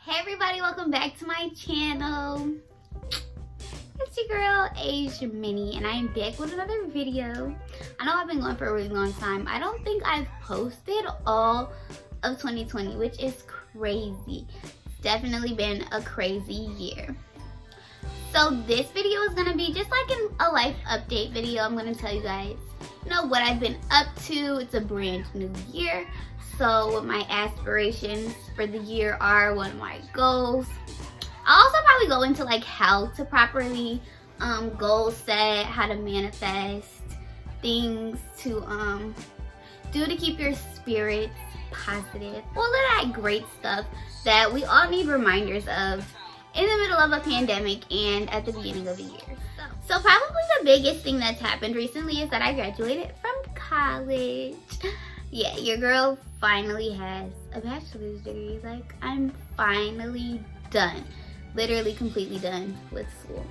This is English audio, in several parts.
Hey everybody, welcome back to my channel. It's your girl Asia Mini and I'm back with another video. I know I've been going for a really long time. I don't think I've posted all of 2020, which is crazy. It's definitely been a crazy year. So this video is gonna be just like a life update video. I'm gonna tell you guys, what I've been up to. It's a brand new year. So what my aspirations for the year are, what are my goals. I'll also probably go into like how to properly goal set, how to manifest things to do to keep your spirits positive. All of that great stuff that we all need reminders of in the middle of a pandemic and at the beginning of the year. So probably the biggest thing that's happened recently is that I graduated from college. Yeah, your girl finally has a bachelor's degree. Like, I'm finally done. Literally completely done with school.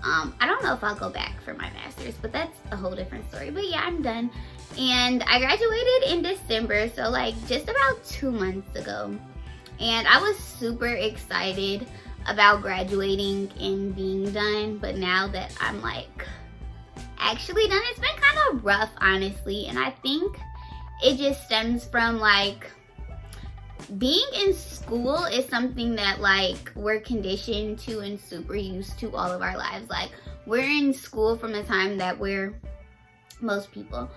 I don't know if I'll go back for my master's, but that's a whole different story. But yeah, I'm done. And I graduated in December, so like just about 2 months ago. And I was super excited about graduating and being done. But now that I'm like actually done, it's been kind of rough, honestly. And I think it just stems from like being in school is something that like we're conditioned to and super used to all of our lives. Like, we're in school from the time that most people,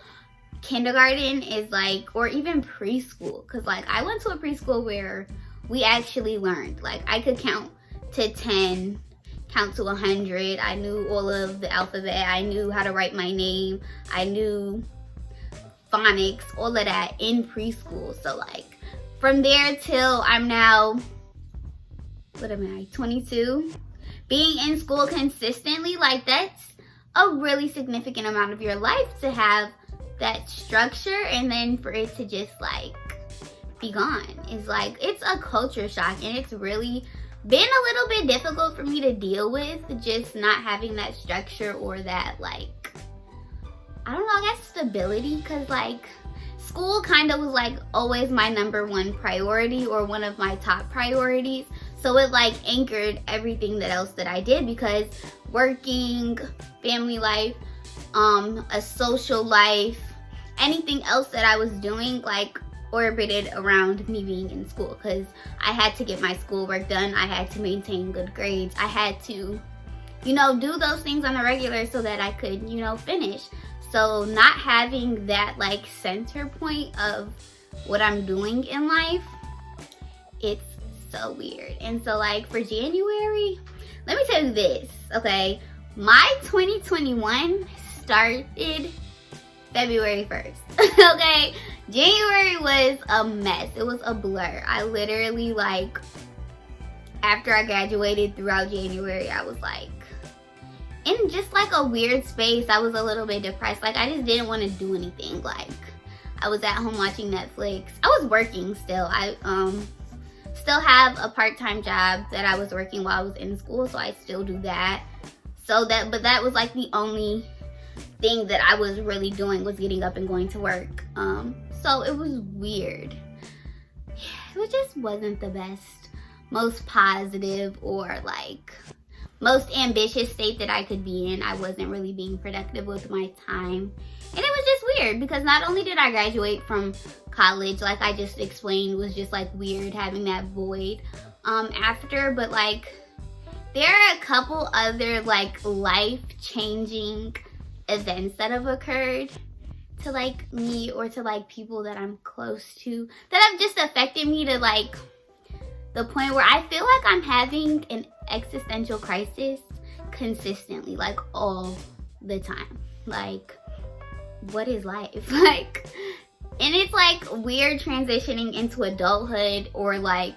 kindergarten is like, or even preschool, because like I went to a preschool where we actually learned. Like, I could count to 10, count to 100. I knew all of the alphabet. I knew how to write my name. I knew phonics, all of that in preschool. So like from there till I'm now, what am I, 22? Being in school consistently, like that's a really significant amount of your life to have that structure, and then for it to just like be gone is like, it's a culture shock, and it's really been a little bit difficult for me to deal with, just not having that structure or that like, I don't know, I guess stability, because like school kind of was like always my #1 priority, or one of my top priorities. So it like anchored everything that else that I did, because working, family life, a social life, anything else that I was doing like orbited around me being in school, because I had to get my schoolwork done. I had to maintain good grades. I had to, do those things on a regular so that I could, finish. So not having that like center point of what I'm doing in life, it's so weird. And so like for January, let me tell you this, okay? My 2021 started February 1st, okay? January was a mess. It was a blur. I literally like, after I graduated throughout January, I was like, in just like a weird space. I was a little bit depressed. Like, I just didn't want to do anything. Like, I was at home watching Netflix. I was working still. I still have a part-time job that I was working while I was in school, so I still do that. But that was like the only thing that I was really doing, was getting up and going to work. So it was weird. It just wasn't the best, most positive, or like most ambitious state that I could be in. I wasn't really being productive with my time. And it was just weird, because not only did I graduate from college, like I just explained, was just like weird having that void after, but like there are a couple other like life-changing events that have occurred to like me, or to like people that I'm close to, that have just affected me to like the point where I feel like I'm having an existential crisis consistently, like all the time. Like, what is life? Like, and it's like weird transitioning into adulthood, or like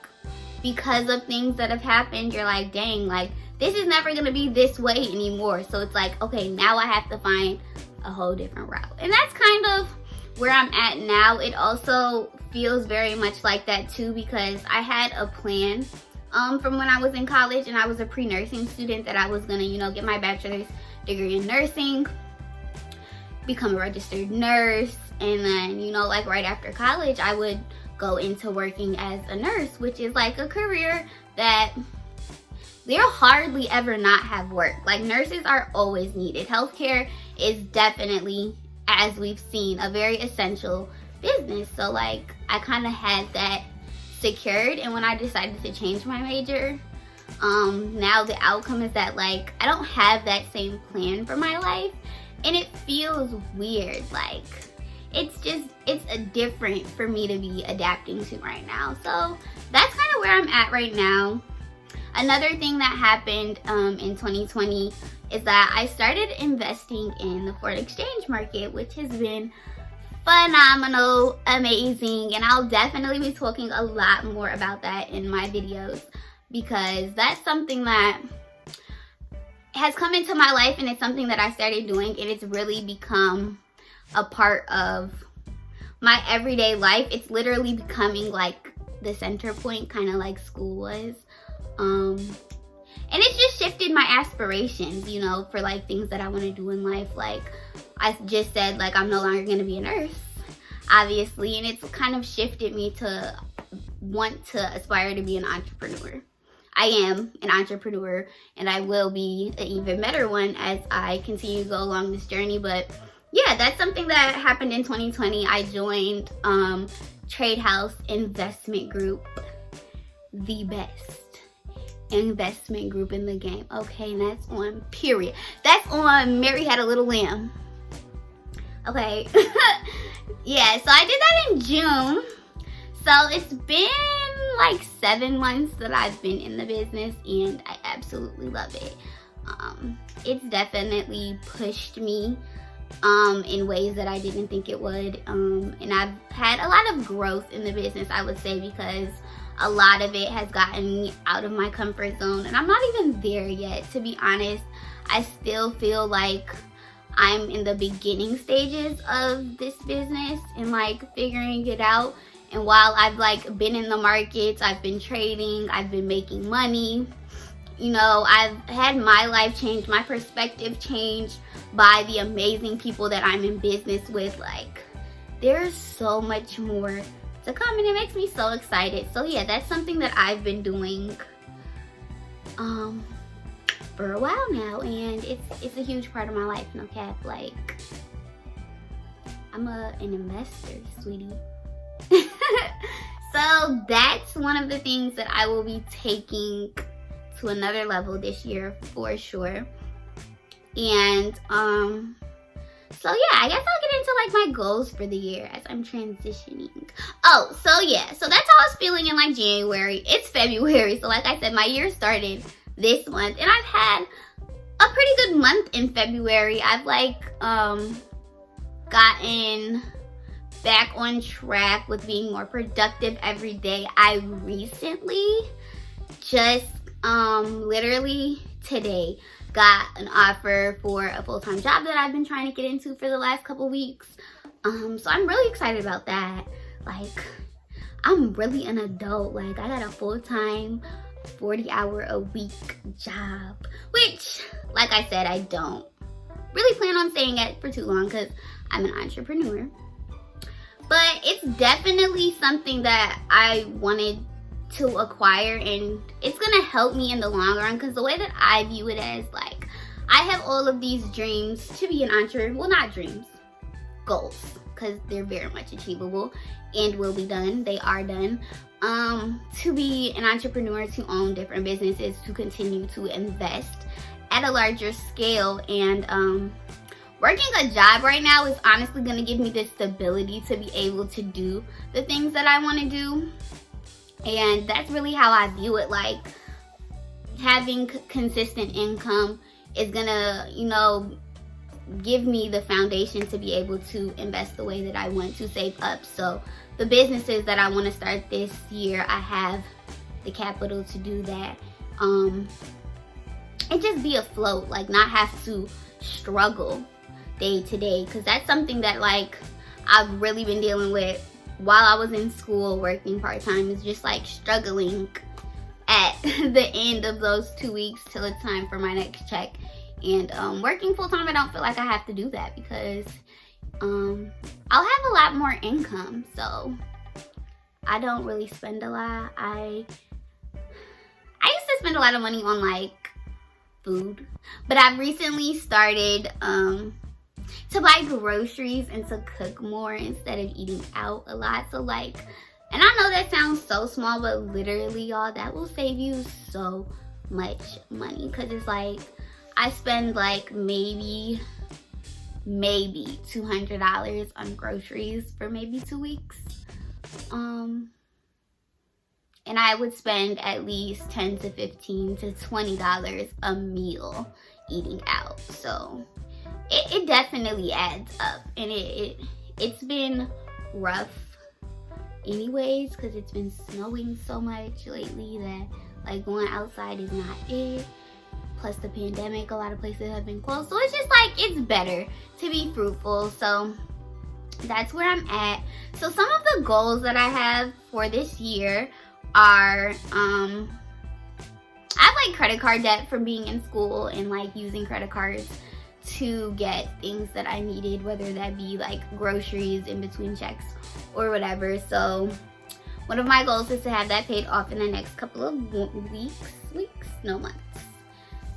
because of things that have happened, you're like, dang, like this is never gonna be this way anymore. So it's like, okay, now I have to find a whole different route. And that's kind of where I'm at now. It also feels very much like that too, because I had a plan from when I was in college, and I was a pre-nursing student, that I was gonna, get my bachelor's degree in nursing, become a registered nurse, and then, like right after college, I would go into working as a nurse, which is like a career that they'll hardly ever not have work. Like, nurses are always needed. Healthcare is definitely, as we've seen, a very essential business. So like, I kind of had that secured, and when I decided to change my major, now the outcome is that like I don't have that same plan for my life, and it feels weird. Like, it's different for me to be adapting to right now. So that's kind of where I'm at right now. Another thing that happened in 2020 is that I started investing in the foreign exchange market, which has been phenomenal, amazing, and I'll definitely be talking a lot more about that in my videos, because that's something that has come into my life, and it's something that I started doing, and it's really become a part of my everyday life. It's literally becoming like the center point, kind of like school was. And it's just shifted my aspirations, you know, for like things that I want to do in life. Like I just said, like, I'm no longer going to be a nurse, obviously, and it's kind of shifted me to want to aspire to be an entrepreneur. I am an entrepreneur, and I will be an even better one as I continue to go along this journey. But yeah, that's something that happened in 2020. I joined Trade House Investment Group, the best investment group in the game. Okay, and that's on period. That's on Mary Had a Little Lamb. Okay. Yeah, so I did that in June. So it's been like 7 months that I've been in the business, and I absolutely love it. It's definitely pushed me in ways that I didn't think it would. And I've had a lot of growth in the business, I would say, because a lot of it has gotten me out of my comfort zone, and I'm not even there yet, to be honest. I still feel like I'm in the beginning stages of this business and like figuring it out. And while I've like been in the markets, I've been trading, I've been making money, you know, I've had my life change, my perspective changed by the amazing people that I'm in business with. Like, there's so much more to come, and it makes me so excited. So yeah, that's something that I've been doing for a while now, and it's a huge part of my life, no cap. Like, I'm an investor, sweetie. So that's one of the things that I will be taking to another level this year for sure. And so yeah, I guess I'll get into like my goals for the year as I'm transitioning. Oh, so yeah, so that's how I was feeling in like January. It's February, so like I said, my year started this month, and I've had a pretty good month in February. I've like gotten back on track with being more productive every day. I recently just literally today got an offer for a full-time job that I've been trying to get into for the last couple weeks. So I'm really excited about that. Like, I'm really an adult. Like, I got a full-time 40-hour-a-week job, which, like I said, I don't really plan on staying at for too long because I'm an entrepreneur. But it's definitely something that I wanted to acquire, and it's gonna help me in the long run, because the way that I view it as, like, I have all of these dreams to be an entrepreneur. Well, not dreams, goals, because they're very much achievable and will be done. They are done. To be an entrepreneur, to own different businesses, to continue to invest at a larger scale, and working a job right now is honestly going to give me the stability to be able to do the things that I want to do. And that's really how I view it. Like, having consistent income is going to, you know, give me the foundation to be able to invest the way that I want to, save up. So the businesses that I want to start this year, I have the capital to do that. And just be afloat, like not have to struggle day to day, because that's something that like I've really been dealing with while I was in school working part-time, is just like struggling at the end of those 2 weeks till it's time for my next check. And working full-time, I don't feel like I have to do that, because I'll have a lot more income. So I don't really spend a lot. I used to spend a lot of money on like food, but I've recently started to buy groceries and to cook more instead of eating out a lot. So like, and I know that sounds so small, but literally y'all, that will save you so much money, because it's like I spend like maybe $200 on groceries for maybe 2 weeks, and I would spend at least $10 to $15 to $20 a meal eating out. So it definitely adds up, and it's been rough anyways, because it's been snowing so much lately that like going outside is not it. Plus the pandemic, a lot of places have been closed, so it's just like it's better to be fruitful. So that's where I'm at. So some of the goals that I have for this year are I have like credit card debt from being in school and like using credit cards to get things that I needed, whether that be like groceries in between checks or whatever. So one of my goals is to have that paid off in the next couple of months.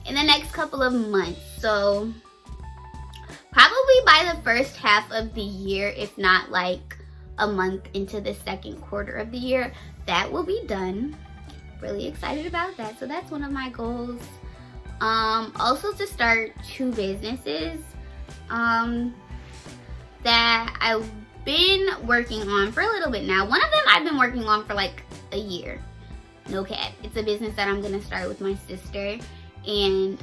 In the next couple of months. So probably by the first half of the year, if not like a month into the second quarter of the year, that will be done. Really excited about that. So that's one of my goals. Also to start 2 businesses that I've been working on for a little bit now. One of them I've been working on for like a year. No cap. It's a business that I'm gonna start with my sister, and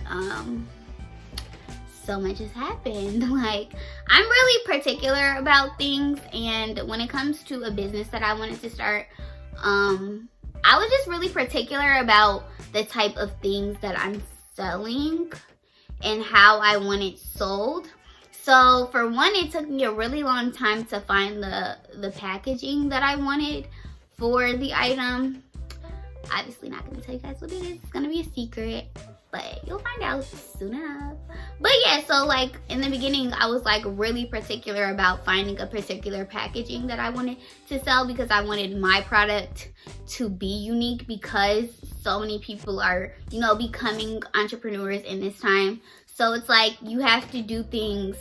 so much has happened. Like, I'm really particular about things, and when it comes to a business that I wanted to start, I was just really particular about the type of things that I'm selling and how I want it sold. So for one, it took me a really long time to find the packaging that I wanted for the item. Obviously not gonna tell you guys what it is. It's gonna be a secret, but you'll find out soon enough. But yeah, so like in the beginning, I was like really particular about finding a particular packaging that I wanted to sell, because I wanted my product to be unique, because so many people are, you know, becoming entrepreneurs in this time. So it's like you have to do things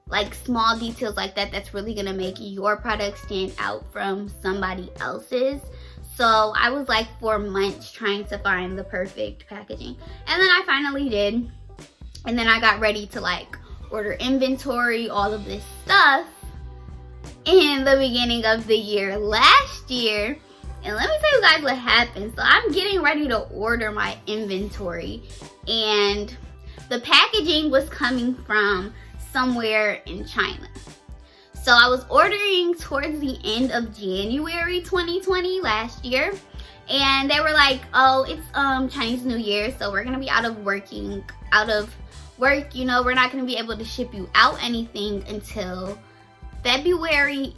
like small details like that that's really gonna make your product stand out from somebody else's. So I was like 4 months trying to find the perfect packaging, and then I finally did. And then I got ready to like order inventory, all of this stuff in the beginning of the year last year. And let me tell you guys what happened. So I'm getting ready to order my inventory, and the packaging was coming from somewhere in China. So I was ordering towards the end of January 2020 last year, and they were like, oh, it's Chinese New Year, so we're gonna be out of work, you know, we're not gonna be able to ship you out anything until February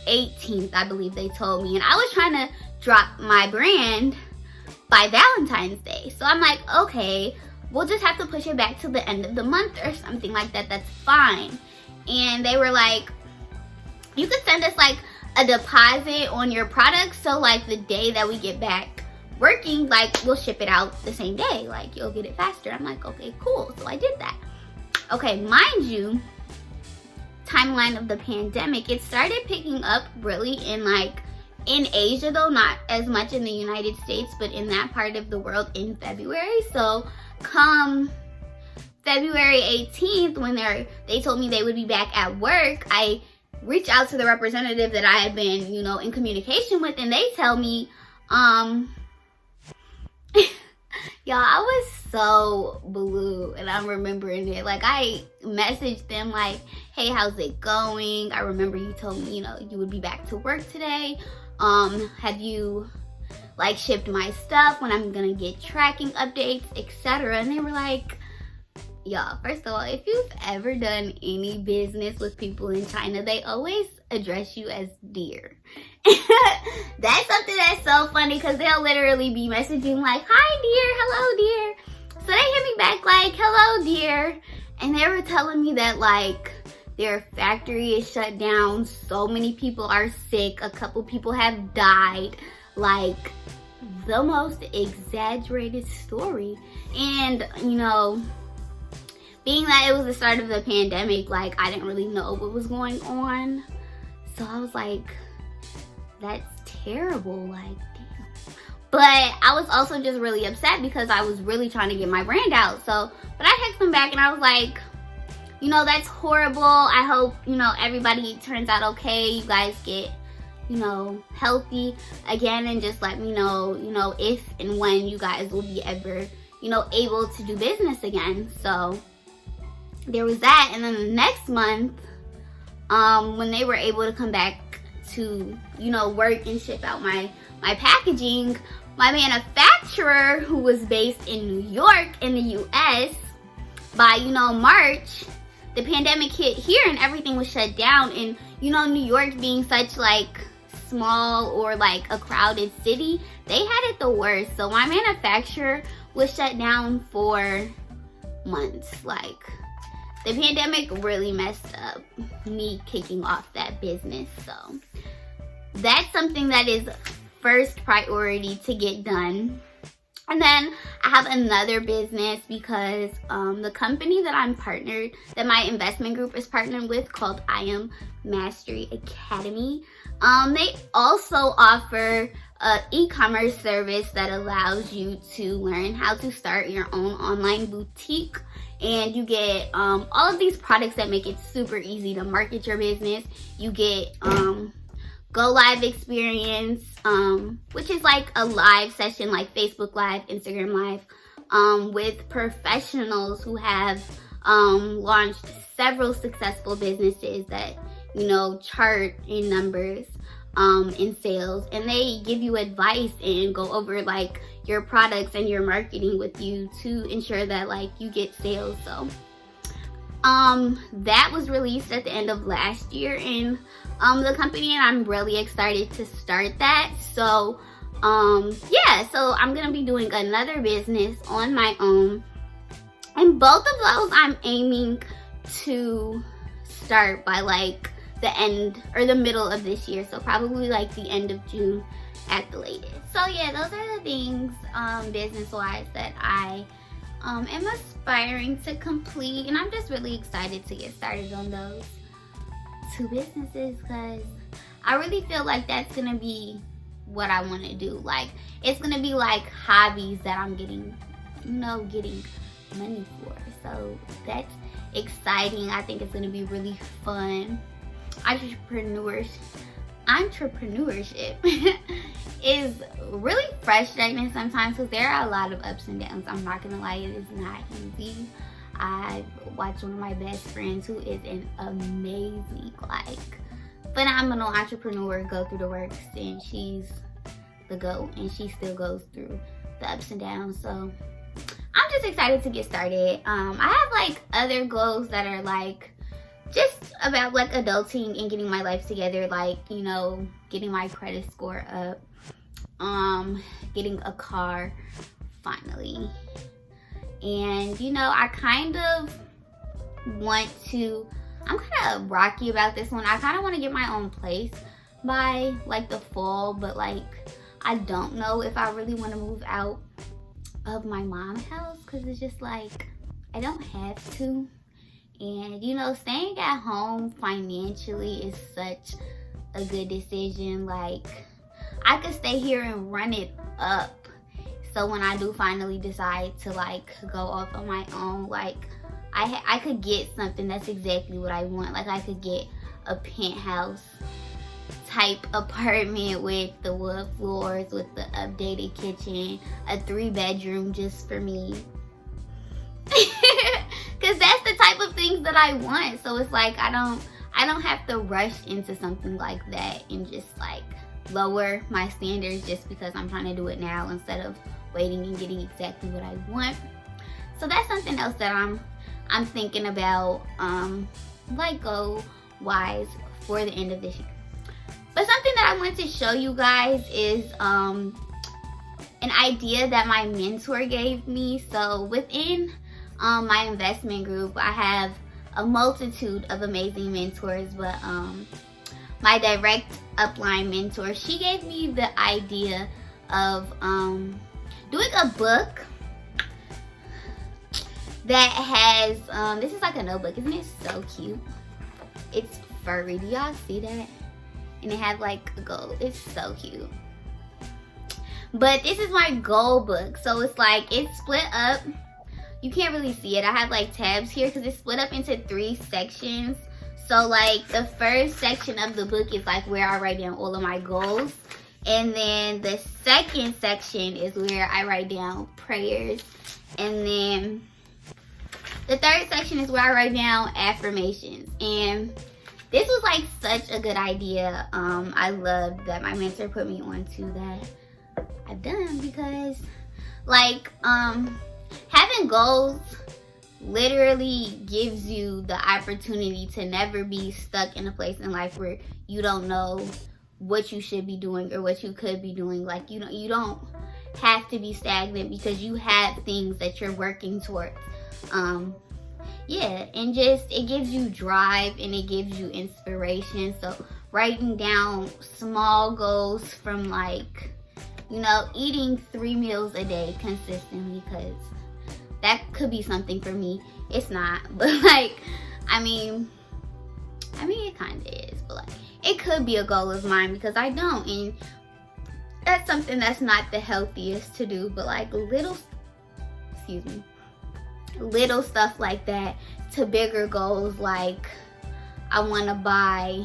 18th, I believe they told me. And I was trying to drop my brand by Valentine's Day. So I'm like, okay, we'll just have to push it back to the end of the month or something like that. That's fine. And they were like, you could send us like a deposit on your product, so like the day that we get back working, like we'll ship it out the same day, like you'll get it faster. I'm like, okay, cool. So I did that. Okay, mind you, timeline of the pandemic, it started picking up really in Asia though, not as much in the United States, but in that part of the world in February. So come February 18th, when they told me they would be back at work, I reached out to the representative that I had been, you know, in communication with, and they tell me, y'all, I was so blue, and I'm remembering it. Like, I messaged them like, hey, how's it going? I remember you told me, you know, you would be back to work today. Have you like shipped my stuff, when I'm gonna get tracking updates, etc. And they were like, y'all, first of all, if you've ever done any business with people in China, they always address you as dear. That's something that's so funny, because they'll literally be messaging like, hi dear, hello dear. So they hit me back like, hello dear. And they were telling me that like Their factory is shut down. So many people are sick. A couple people have died. Like, the most exaggerated story. And, you know, being that it was the start of the pandemic, like, I didn't really know what was going on. So I was like, that's terrible. Like, damn. But I was also just really upset because I was really trying to get my brand out. So, but I texted him back and I was like, you know, that's horrible. I hope, you know, everybody turns out okay. You guys get, you know, healthy again, and just let me know, you know, if and when you guys will be ever, you know, able to do business again. So there was that. And then the next month, when they were able to come back to, you know, work and ship out my packaging, my manufacturer, who was based in New York in the US, by, you know, March, the pandemic hit here and everything was shut down. And, you know, New York being such like small or like a crowded city, they had it the worst. So my manufacturer was shut down for months. Like, the pandemic really messed up me kicking off that business. So that's something that is first priority to get done. And then I have another business because the company that I'm partnered, that my investment group is partnered with, called I Am Mastery Academy. They also offer an e-commerce service that allows you to learn how to start your own online boutique. And you get all of these products that make it super easy to market your business. You get Go Live experience, which is like a live session like Facebook Live, Instagram Live, with professionals who have launched several successful businesses that, you know, chart in numbers in sales, and they give you advice and go over like your products and your marketing with you to ensure that like you get sales. So that was released at the end of last year in the company, and I'm really excited to start that. So yeah, so I'm gonna be doing another business on my own, and both of those I'm aiming to start by like the end or the middle of this year. So probably like the end of June at the latest. So yeah, those are the things business wise that I am aspiring to complete, and I'm just really excited to get started on those two businesses because I really feel like that's gonna be what I want to do. Like, it's gonna be like hobbies that I'm getting, you know, getting money for. So that's exciting. I think it's gonna be really fun. Entrepreneurship is really frustrating sometimes because there are a lot of ups and downs. I'm not gonna lie, it is not easy. I've watched one of my best friends, who is an amazing, like, phenomenal entrepreneur, go through the works, and she's the GOAT, and she still goes through the ups and downs. So I'm just excited to get started. I have like other goals that are like just about like adulting and getting my life together, like, you know, getting my credit score up, getting a car finally. And, you know, I kind of want to, I'm kind of rocky about this one. I kind of want to get my own place by like the fall, but like I don't know if I really want to move out of my mom's house because it's just like I don't have to. And, you know, staying at home financially is such a good decision. Like, I could stay here and run it up. So when I do finally decide to like go off on my own, like I could get something that's exactly what I want. Like, I could get a penthouse type apartment with the wood floors, with the updated kitchen, a 3-bedroom just for me. Cause that's the type of things that I want. So it's like I don't have to rush into something like that and just like lower my standards just because I'm trying to do it now instead of waiting and getting exactly what I want. So that's something else that I'm thinking about, like goal wise for the end of this year. But something that I want to show you guys is an idea that my mentor gave me. So within my investment group, I have a multitude of amazing mentors, but my direct upline mentor, she gave me the idea of doing a book that has this is like a notebook. Isn't it so cute? It's furry. Do y'all see that? And it has like a gold. It's so cute. But this is my goal book. So it's like, it's split up. You can't really see it. I have like tabs here because it's split up into 3 sections. So like the first section of the book is like where I write down all of my goals. And then the second section is where I write down prayers. And then the third section is where I write down affirmations. And this was like such a good idea. I love that my mentor put me onto that I've done, because like having goals literally gives you the opportunity to never be stuck in a place in life where you don't know what you should be doing or what you could be doing. Like, you know, you don't have to be stagnant because you have things that you're working towards. Yeah, and just it gives you drive and it gives you inspiration. So writing down small goals from like, you know, eating 3 meals a day consistently, because that could be something for me. It's not, but like, I mean it kind of is, but like, it could be a goal of mine because I don't, and that's something that's not the healthiest to do. But like little stuff like that to bigger goals, like I want to buy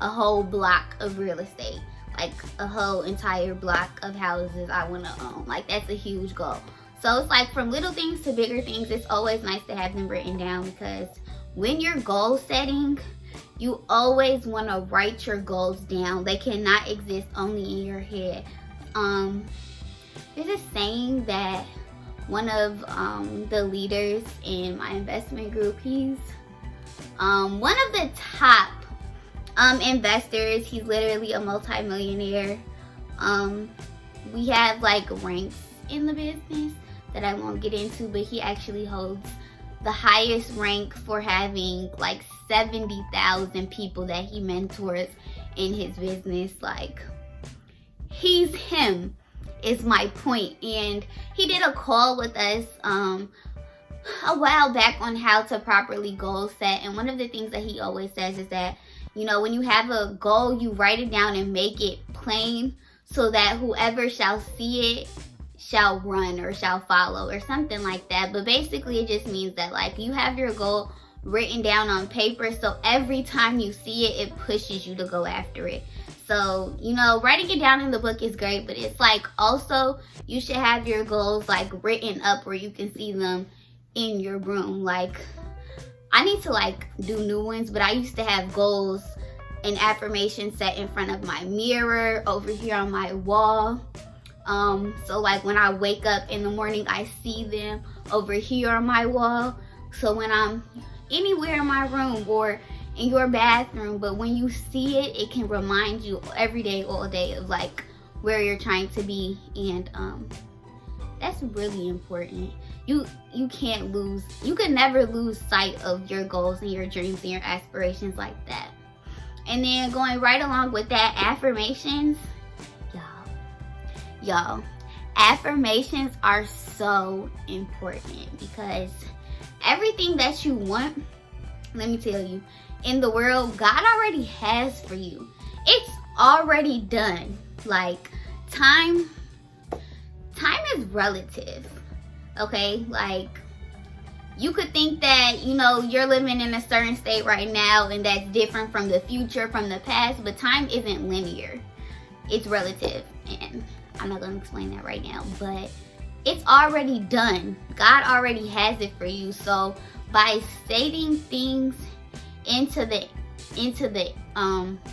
a whole block of real estate, like a whole entire block of houses I want to own. Like, that's a huge goal. So it's like from little things to bigger things, it's always nice to have them written down, because when you're goal setting, you always want to write your goals down. They cannot exist only in your head. There's a saying that one of the leaders in my investment group, he's one of the top investors. He's literally a multi-millionaire. We have like ranks in the business that I won't get into, but he actually holds the highest rank for having like 70,000 people that he mentors in his business. Like, he's him, is my point. And he did a call with us a while back on how to properly goal set. And one of the things that he always says is that, you know, when you have a goal, you write it down and make it plain so that whoever shall see it shall run or shall follow, or something like that. But basically it just means that like you have your goal written down on paper, so every time you see it, it pushes you to go after it. So, you know, writing it down in the book is great, but it's like also you should have your goals like written up where you can see them in your room. Like, I need to like do new ones, but I used to have goals and affirmations set in front of my mirror over here on my wall. So like when I wake up in the morning, I see them over here on my wall. So when I'm anywhere in my room or in your bathroom, but when you see it, it can remind you every day, all day, of like where you're trying to be. And that's really important. You can never lose sight of your goals and your dreams and your aspirations like that. And then going right along with that, affirmations. Y'all, affirmations are so important, because everything that you want, let me tell you, in the world, God already has for you. It's already done. Like, time is relative, okay? Like, you could think that, you know, you're living in a certain state right now and that's different from the future, from the past, but time isn't linear. It's relative, and I'm not going to explain that right now, but it's already done. God already has it for you. So by stating things into the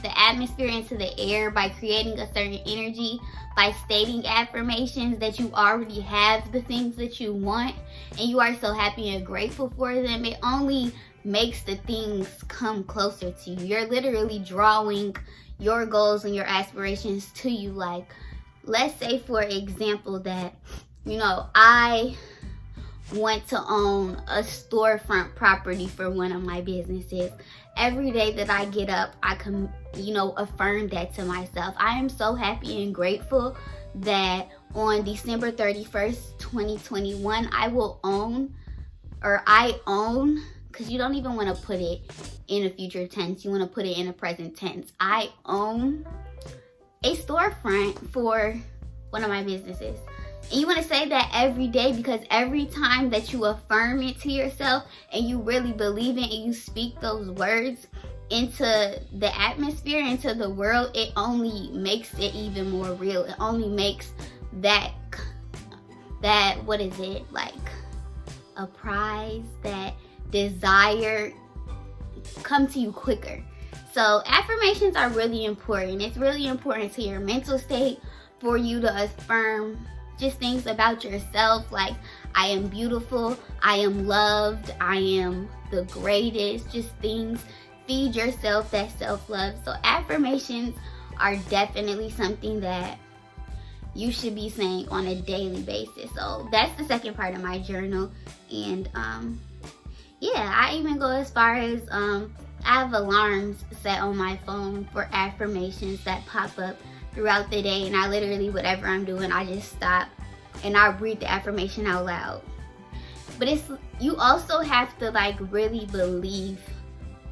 atmosphere, into the air, by creating a certain energy, by stating affirmations that you already have the things that you want and you are so happy and grateful for them, it only makes the things come closer to you. You're literally drawing your goals and your aspirations to you. Like, let's say for example that, you know, I want to own a storefront property for one of my businesses. Every day that I get up, I can, affirm that to myself. I am so happy and grateful that on December 31st, 2021, I own, because you don't even want to put it in a future tense. You want to put it in a present tense. I own a storefront for one of my businesses. And you want to say that every day, because every time that you affirm it to yourself and you really believe it and you speak those words into the atmosphere, into the world, it only makes it even more real. It only makes that what is it, like a prize, that desire come to you quicker. So affirmations are really important. It's really important to your mental state for you to affirm just things about yourself, like I am beautiful, I am loved, I am the greatest, just things. Feed yourself that self-love. So affirmations are definitely something that you should be saying on a daily basis. So that's the second part of my journal. And yeah, I even go as far as I have alarms set on my phone for affirmations that pop up throughout the day, and I literally, whatever I'm doing, I just stop and I read the affirmation out loud. But you also have to like really believe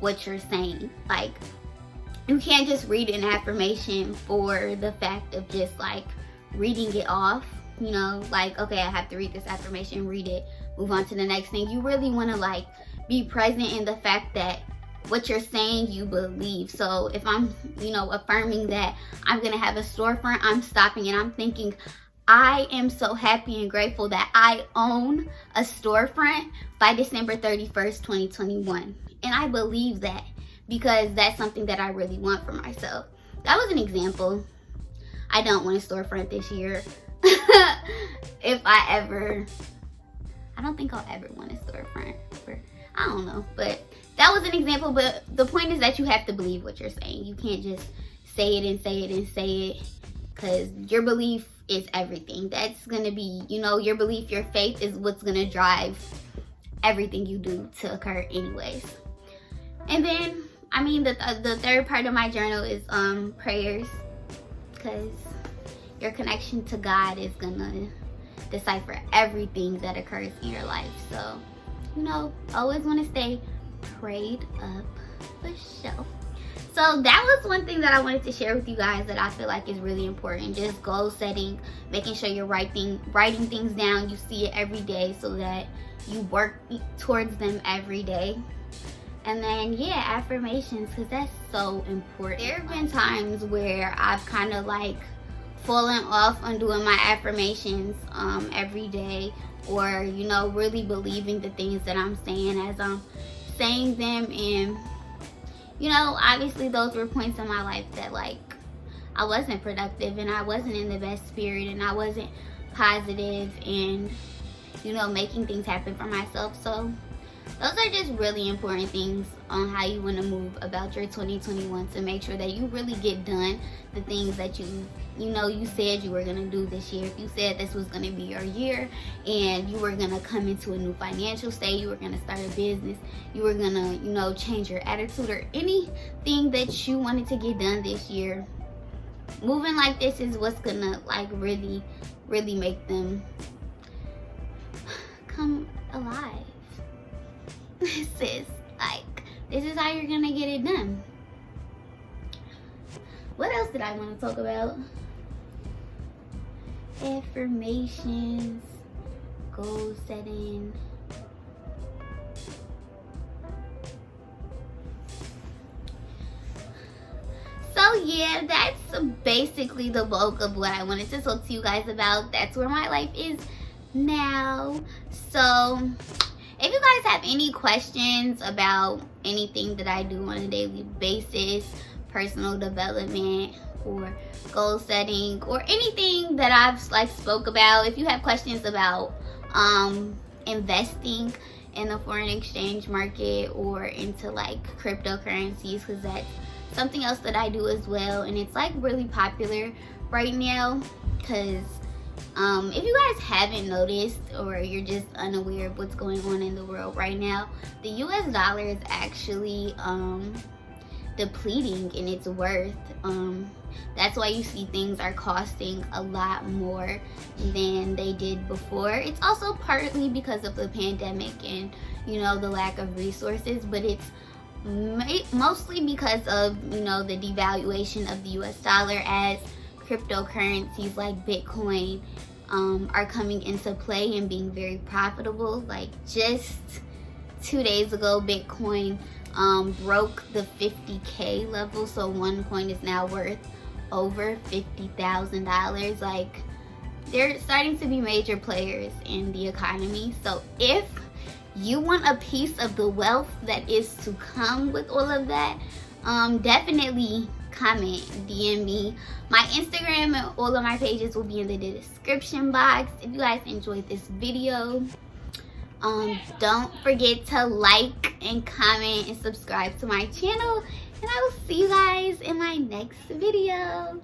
what you're saying. Like, you can't just read an affirmation for the fact of just like reading it off, like, okay, I have to read this affirmation, read it, move on to the next thing. You really want to like be present in the fact that what you're saying you believe. So if I'm affirming that I'm gonna have a storefront, I'm stopping and I'm thinking, I am so happy and grateful that I own a storefront by December 31st, 2021. And I believe that because that's something that I really want for myself. That was an example. I don't want a storefront this year. I don't think I'll ever want a storefront I don't know, but that was an example. But the point is that you have to believe what you're saying. You can't just say it and say it and say it, because your belief is everything. That's gonna be, your belief, your faith is what's gonna drive everything you do to occur anyways. And then, the third part of my journal is prayers, because your connection to God is gonna decipher everything that occurs in your life. So, always want to stay prayed up for sure. So that was one thing that I wanted to share with you guys that I feel like is really important. Just goal setting, making sure you're writing things down. You see it every day so that you work towards them every day. And then, yeah, affirmations, because that's so important. There have been times where I've kind of like fallen off on doing my affirmations every day, or really believing the things that I'm saying as I'm saying them. And obviously those were points in my life that like I wasn't productive and I wasn't in the best spirit and I wasn't positive and making things happen for myself. So those are just really important things on how you want to move about your 2021 to make sure that you really get done the things that you said you were going to do this year. If you said this was going to be your year and you were going to come into a new financial state, you were going to start a business, you were going to, change your attitude or anything that you wanted to get done this year, moving like this is what's going to like really, really make them come alive. Sis, like, this is how you're going to get it done. What else did I want to talk about? Affirmations, goal setting. So yeah, that's basically the bulk of what I wanted to talk to you guys about. That's where my life is now. So if you guys have any questions about anything that I do on a daily basis, personal development or goal setting or anything that I've like spoke about, if you have questions about investing in the foreign exchange market or into like cryptocurrencies, because that's something else that I do as well, and it's like really popular right now because If you guys haven't noticed, or you're just unaware of what's going on in the world right now, the US dollar is actually depleting in its worth. That's why you see things are costing a lot more than they did before. It's also partly because of the pandemic and, you know, the lack of resources, but it's mostly because of, you know, the devaluation of the US dollar, as cryptocurrencies like Bitcoin are coming into play and being very profitable. Like just 2 days ago, Bitcoin broke the 50K level, so one coin is now worth over $50,000. Like, they're starting to be major players in the economy. So if you want a piece of the wealth that is to come with all of that, definitely comment, DM me. My Instagram and all of my pages will be in the description box. If you guys enjoyed this video, don't forget to like and comment and subscribe to my channel, and I will see you guys in my next video.